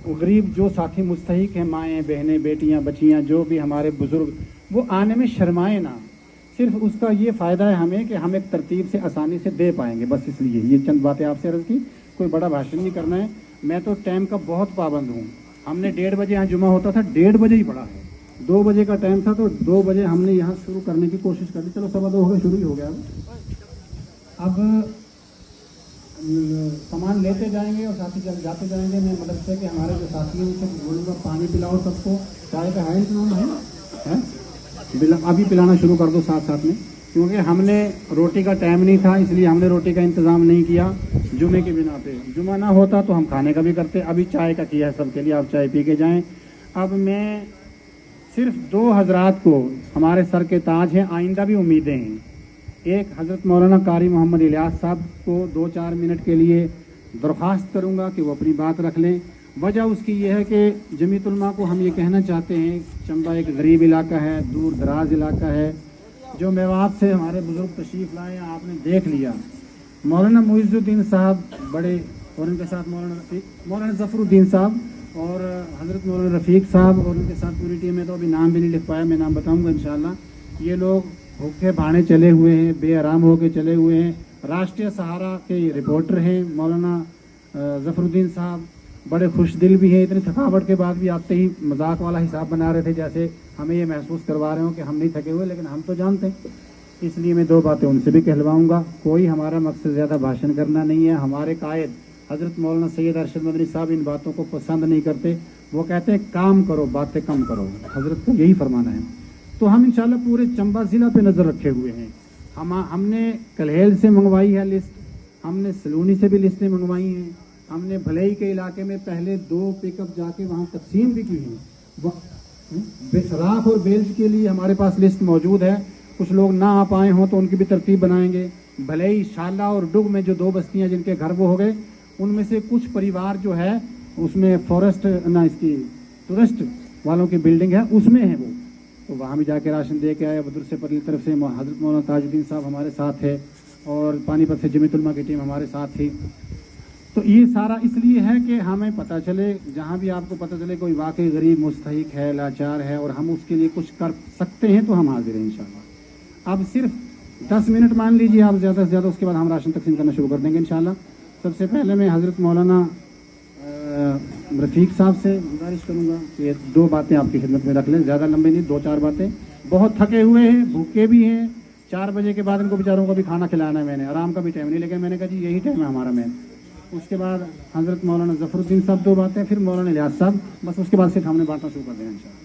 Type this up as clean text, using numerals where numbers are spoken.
غریب جو ساتھی مستحق ہیں، مائیں بہنیں بیٹیاں بچیاں جو بھی ہمارے بزرگ، وہ آنے میں شرمائیں نہ. صرف اس کا یہ فائدہ ہے ہمیں کہ ہم ایک ترتیب سے آسانی سے دے پائیں گے، بس اس لیے یہ چند باتیں آپ سے عرض کی. کوئی بڑا بھاشن نہیں کرنا ہے. میں تو ٹائم کا بہت پابند ہوں. ہم نے 1:30 بجے یہاں جمعہ ہوتا تھا، 1:30 بجے ہی پڑھا ہے. 2 بجے کا ٹائم تھا تو 2 بجے ہم نے یہاں شروع کرنے کی کوشش کر لی. چلو 2:15 ہو گئے، شروع ہی ہو گیا. اب سامان لیتے جائیں گے اور ساتھی جاتے جائیں گے. میں مطلب سے کہ ہمارے جو ساتھی ہیں ان سے بولوں گا پانی پلاؤ سب کو. چائے کا ہے انتظام ہے؟ ابھی پلانا شروع کر دو ساتھ ساتھ میں، کیونکہ ہم نے روٹی کا ٹائم نہیں تھا اس لیے ہم نے روٹی کا انتظام نہیں کیا جمعے کی بنا پہ. جمعہ نہ ہوتا تو ہم کھانے کا بھی کرتے. ابھی چائے کا کیا ہے سب کے لیے، آپ چائے پی کے جائیں. اب میں صرف 2 حضرات کو، ہمارے سر کے تاج ہیں، آئندہ بھی امیدیں ہیں. ایک حضرت مولانا قاری محمد الیاس صاحب کو 2-4 منٹ کے لیے درخواست کروں گا کہ وہ اپنی بات رکھ لیں. وجہ اس کی یہ ہے کہ جمیعت علماء کو ہم یہ کہنا چاہتے ہیں، چمبہ ایک غریب علاقہ ہے، دور دراز علاقہ ہے. جو میوات سے ہمارے بزرگ تشریف لائے ہیں آپ نے دیکھ لیا. مولانا معز الدین صاحب بڑے، اور ان کے ساتھ مولانا ظفر الدین صاحب اور حضرت مولانا رفیق صاحب، اور ان کے ساتھ پوری ٹیم ہے. تو ابھی نام بھی نہیں لکھ پایا، میں نام بتاؤں گا انشاءاللہ. یہ لوگ بھوکے بھانے چلے ہوئے ہیں، بے آرام ہو کے چلے ہوئے ہیں. راشٹریہ سہارا کے رپورٹر ہیں مولانا ظفر الدین صاحب، بڑے خوش دل بھی ہیں. اتنی تھکاوٹ کے بعد بھی آتے ہی مذاق والا حساب بنا رہے تھے، جیسے ہمیں یہ محسوس کروا رہے ہوں کہ ہم نہیں تھکے ہوئے، لیکن ہم تو جانتے ہیں. اس لیے میں 2 باتیں ان سے بھی کہلواؤں گا. کوئی ہمارا مقصد زیادہ بھاشن کرنا نہیں ہے. ہمارے قائد حضرت مولانا سید ارشد مدنی صاحب ان باتوں کو پسند نہیں کرتے. وہ کہتے ہیں کام کرو باتیں کم کرو. حضرت کو یہی فرمانا ہے. تو ہم انشاءاللہ پورے چمبہ ضلع پہ نظر رکھے ہوئے ہیں. ہم نے کلہیل سے منگوائی ہے لسٹ، ہم نے سلونی سے بھی لسٹیں منگوائی ہیں. ہم نے بھلئی کے علاقے میں پہلے 2 پک اپ جا کے وہاں تقسیم بھی کی ہیں. راکھ اور بیلج کے لیے ہمارے پاس لسٹ موجود ہے. کچھ لوگ نہ آ پائے ہوں تو ان کی بھی ترتیب بنائیں گے. بھلئی، شالہ اور ڈگ میں جو 2 بستیاں جن کے گھر وہ ہو گئے، ان میں سے کچھ پریوار جو ہے اس میں فورسٹ نہ اس کی ٹورسٹ والوں کی بلڈنگ ہے، اس میں ہے وہ. تو وہاں بھی جا کے راشن دے کے آئے. بدر سے پرلی طرف سے حضرت مولانا تاج الدین صاحب ہمارے ساتھ ہے، اور پانی پت سے جمیعت علماء کی ٹیم ہمارے ساتھ تھی. تو یہ سارا اس لیے ہے کہ ہمیں پتہ چلے، جہاں بھی آپ کو پتہ چلے کوئی واقعی غریب مستحق ہے، لاچار ہے، اور ہم اس کے لیے کچھ کر سکتے ہیں تو ہم حاضر ہیں انشاءاللہ. اب صرف 10 منٹ مان لیجیے آپ زیادہ سے زیادہ، اس کے بعد ہم راشن تقسیم کرنا شروع کر دیں گے انشاءاللہ. سب سے پہلے میں حضرت مولانا رفیق صاحب سے گزارش کروں گا کہ یہ 2 باتیں آپ کی خدمت میں رکھ لیں. زیادہ لمبے نہیں، 2-4 باتیں. بہت تھکے ہوئے ہیں، بھوکے بھی ہیں. 4 بجے کے بعد ان کو بیچاروں کو بھی کھانا کھلانا ہے. میں نے آرام کا بھی ٹائم نہیں، لیکن میں نے کہا جی یہی ٹائم ہے ہمارا مین. اس کے بعد حضرت مولانا ظفر الدین صاحب 2 باتیں، پھر مولانا الیاس صاحب، بس اس کے بعد صرف ہم نے بانٹنا شروع کر دیا انشاءاللہ.